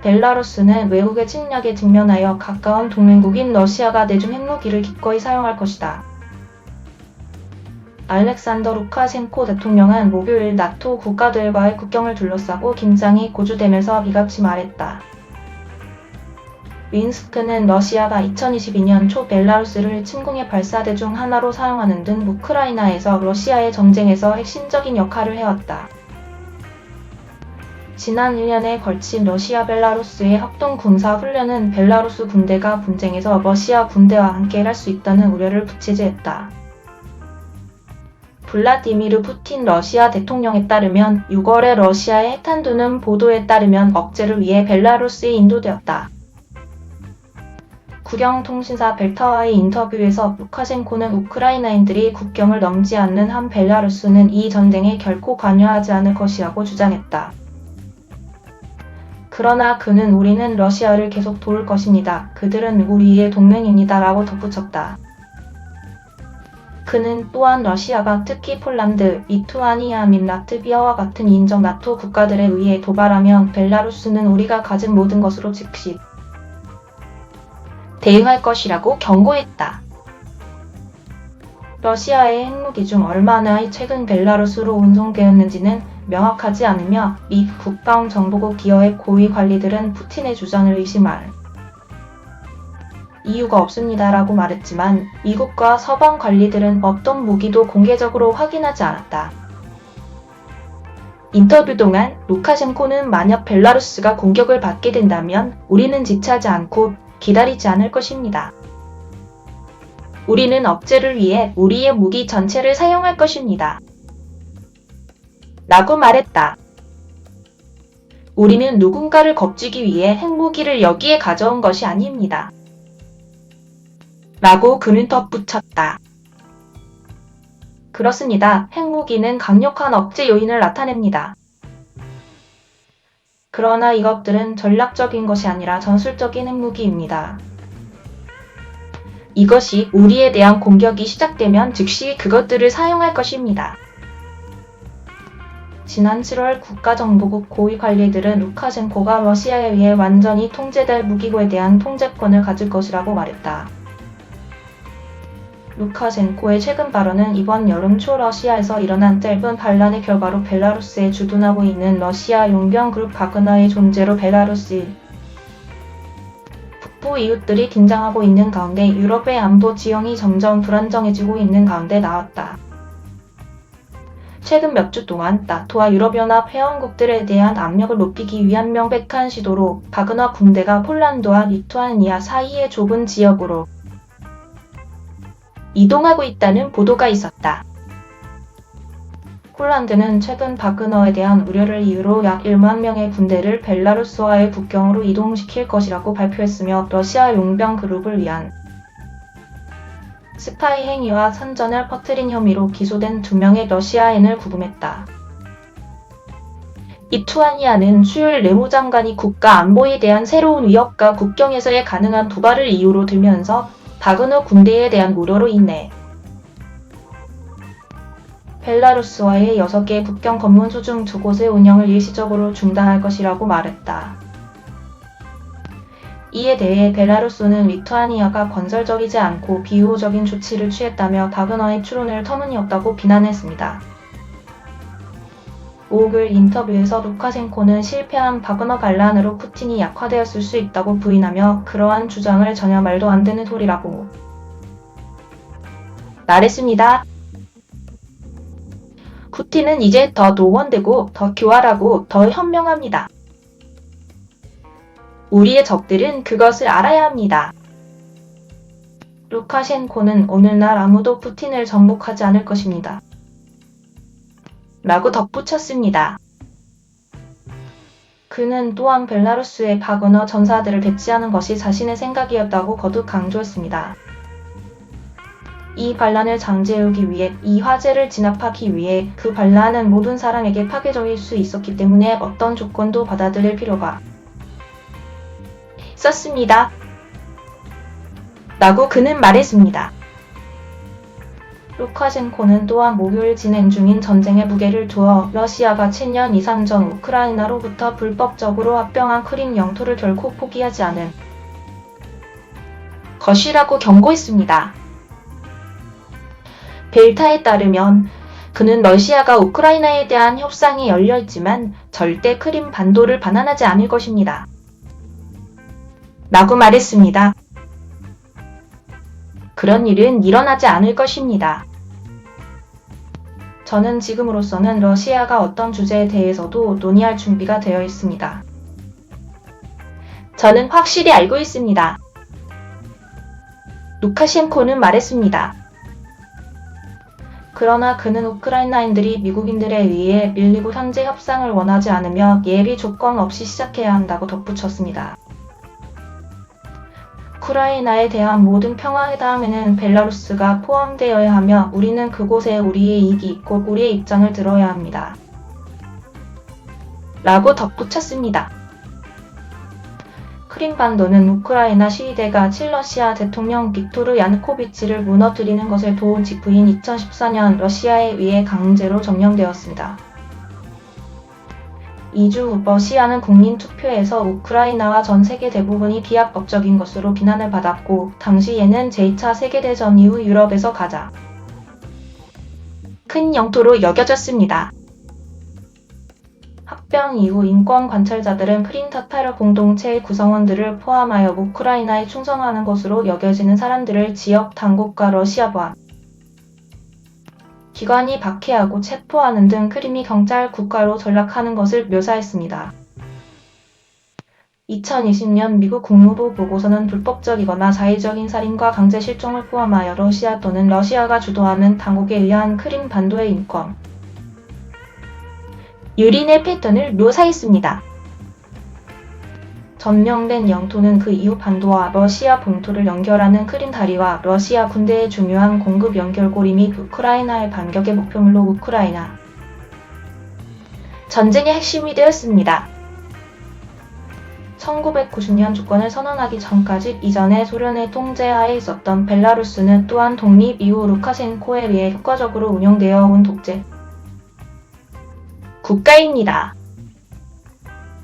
벨라루스는 외국의 침략에 직면하여 가까운 동맹국인 러시아가 내준 핵무기를 기꺼이 사용할 것이다. 알렉산더 루카셴코 대통령은 목요일 나토 국가들과의 국경을 둘러싸고 긴장이 고조되면서 이같이 말했다. 미인스크는 러시아가 2022년 초 벨라루스를 침공의 발사대 중 하나로 사용하는 등 우크라이나에서 러시아의 전쟁에서 핵심적인 역할을 해왔다. 지난 1년에 걸친 러시아 벨라루스의 합동 군사 훈련은 벨라루스 군대가 분쟁에서 러시아 군대와 함께 할 수 있다는 우려를 부채질했다. 블라디미르 푸틴 러시아 대통령에 따르면 6월에 러시아의 핵탄두는 보도에 따르면 억제를 위해 벨라루스에 인도되었다. 국영통신사 벨타와의 인터뷰에서 루카셴코는 우크라이나인들이 국경을 넘지 않는 한 벨라루스는 이 전쟁에 결코 관여하지 않을 것이라고 주장했다. 그러나 그는 우리는 러시아를 계속 도울 것입니다. 그들은 우리의 동맹입니다. 라고 덧붙였다. 그는 또한 러시아가 특히 폴란드, 리투아니아 및 라트비아와 같은 인정 나토 국가들에 의해 도발하면 벨라루스는 우리가 가진 모든 것으로 즉시 대응할 것이라고 경고했다. 러시아의 핵무기 중 얼마나 최근 벨라루스로 운송되었는지는 명확하지 않으며 미 국방정보국 기여의 고위 관리들은 푸틴의 주장을 의심할 이유가 없습니다라고 말했지만 미국과 서방 관리들은 어떤 무기도 공개적으로 확인하지 않았다. 인터뷰 동안 루카셴코는 만약 벨라루스가 공격을 받게 된다면 우리는 지체하지 않고 기다리지 않을 것입니다. 우리는 억제를 위해 우리의 무기 전체를 사용할 것입니다. 라고 말했다. 우리는 누군가를 겁주기 위해 핵무기를 여기에 가져온 것이 아닙니다. 라고 그는 덧붙였다. 그렇습니다. 핵무기는 강력한 억제 요인을 나타냅니다. 그러나 이것들은 전략적인 것이 아니라 전술적인 핵무기입니다. 이것이 우리에 대한 공격이 시작되면 즉시 그것들을 사용할 것입니다. 지난 7월 국가정보국 고위 관리들은 루카셴코가 러시아에 의해 완전히 통제될 무기고에 대한 통제권을 가질 것이라고 말했다. 루카셴코의 최근 발언은 이번 여름 초 러시아에서 일어난 짧은 반란의 결과로 벨라루스에 주둔하고 있는 러시아 용병 그룹 바그너의 존재로 벨라루스 북부 이웃들이 긴장하고 있는 가운데 유럽의 안보 지형이 점점 불안정해지고 있는 가운데 나왔다. 최근 몇 주 동안 나토와 유럽연합 회원국들에 대한 압력을 높이기 위한 명백한 시도로 바그너 군대가 폴란드와 리투아니아 사이의 좁은 지역으로 이동하고 있다는 보도가 있었다. 폴란드는 최근 바그너에 대한 우려를 이유로 약 1만 명의 군대를 벨라루스와의 국경으로 이동시킬 것이라고 발표했으며 러시아 용병 그룹을 위한 스파이 행위와 선전을 퍼뜨린 혐의로 기소된 2명의 러시아인을 구금했다. 리투아니아는 수요일 내무장관이 국가 안보에 대한 새로운 위협과 국경에서의 가능한 도발을 이유로 들면서 바그너 군대에 대한 우려로 인해 벨라루스와의 6개 국경 검문소 중 2곳의 운영을 일시적으로 중단할 것이라고 말했다. 이에 대해 벨라루스는 리투아니아가 건설적이지 않고 비우호적인 조치를 취했다며 바그너의 추론을 터무니없다고 비난했습니다. 5일 인터뷰에서 루카셴코는 실패한 바그너 반란으로 푸틴이 약화되었을 수 있다고 부인하며 그러한 주장을 전혀 말도 안 되는 소리라고 말했습니다. 푸틴은 이제 더 노원되고 더 교활하고 더 현명합니다. 우리의 적들은 그것을 알아야 합니다. 루카셴코는 오늘날 아무도 푸틴을 정복하지 않을 것입니다. 라고 덧붙였습니다. 그는 또한 벨라루스의 바그너 전사들을 배치하는 것이 자신의 생각이었다고 거듭 강조했습니다. 이 반란을 잠재우기 위해 이 화재를 진압하기 위해 그 반란은 모든 사람에게 파괴적일 수 있었기 때문에 어떤 조건도 받아들일 필요가 있었습니다. 라고 그는 말했습니다. 루카셴코는 또한 목요일 진행 중인 전쟁에 무게를 두어 러시아가 7년 이상 전 우크라이나로부터 불법적으로 합병한 크림 영토를 결코 포기하지 않을 것이라고 경고했습니다. 벨타에 따르면 그는 러시아가 우크라이나에 대한 협상이 열려있지만 절대 크림 반도를 반환하지 않을 것입니다. 라고 말했습니다. 그런 일은 일어나지 않을 것입니다. 저는 지금으로서는 러시아가 어떤 주제에 대해서도 논의할 준비가 되어 있습니다. 저는 확실히 알고 있습니다. 루카셴코는 말했습니다. 그러나 그는 우크라이나인들이 미국인들에 의해 밀리고 현재 협상을 원하지 않으며 예비 조건 없이 시작해야 한다고 덧붙였습니다. 우크라이나에 대한 모든 평화회담에는 벨라루스가 포함되어야 하며 우리는 그곳에 우리의 이익이 있고 우리의 입장을 들어야 합니다. 라고 덧붙였습니다. 크림반도는 우크라이나 시위대가 친러시아 대통령 빅토르 야누코비치를 무너뜨리는 것을 도운 직후인 2014년 러시아에 의해 강제로 점령되었습니다. 2주 후 러시아는 국민투표에서 우크라이나와 전 세계 대부분이 비합법적인 것으로 비난을 받았고 당시에는 제2차 세계대전 이후 유럽에서 가장 큰 영토로 여겨졌습니다. 합병 이후 인권 관찰자들은 크림 타타르 공동체의 구성원들을 포함하여 우크라이나에 충성하는 것으로 여겨지는 사람들을 지역 당국과 러시아 보안 기관이 박해하고 체포하는 등 크림이 경찰 국가로 전락하는 것을 묘사했습니다. 2020년 미국 국무부 보고서는 불법적이거나 자의적인 살인과 강제 실종을 포함하여 러시아 또는 러시아가 주도하는 당국에 의한 크림 반도의 인권 유린의 패턴을 묘사했습니다. 점령된 영토는 그 이후 반도와 러시아 본토를 연결하는 크림 다리와 러시아 군대의 중요한 공급 연결고리 및 우크라이나의 반격의 목표물로 우크라이나 전쟁의 핵심이 되었습니다. 1990년 주권을 선언하기 전까지 이전에 소련의 통제하에 있었던 벨라루스는 또한 독립 이후 루카셴코에 의해 효과적으로 운영되어 온 독재 국가입니다.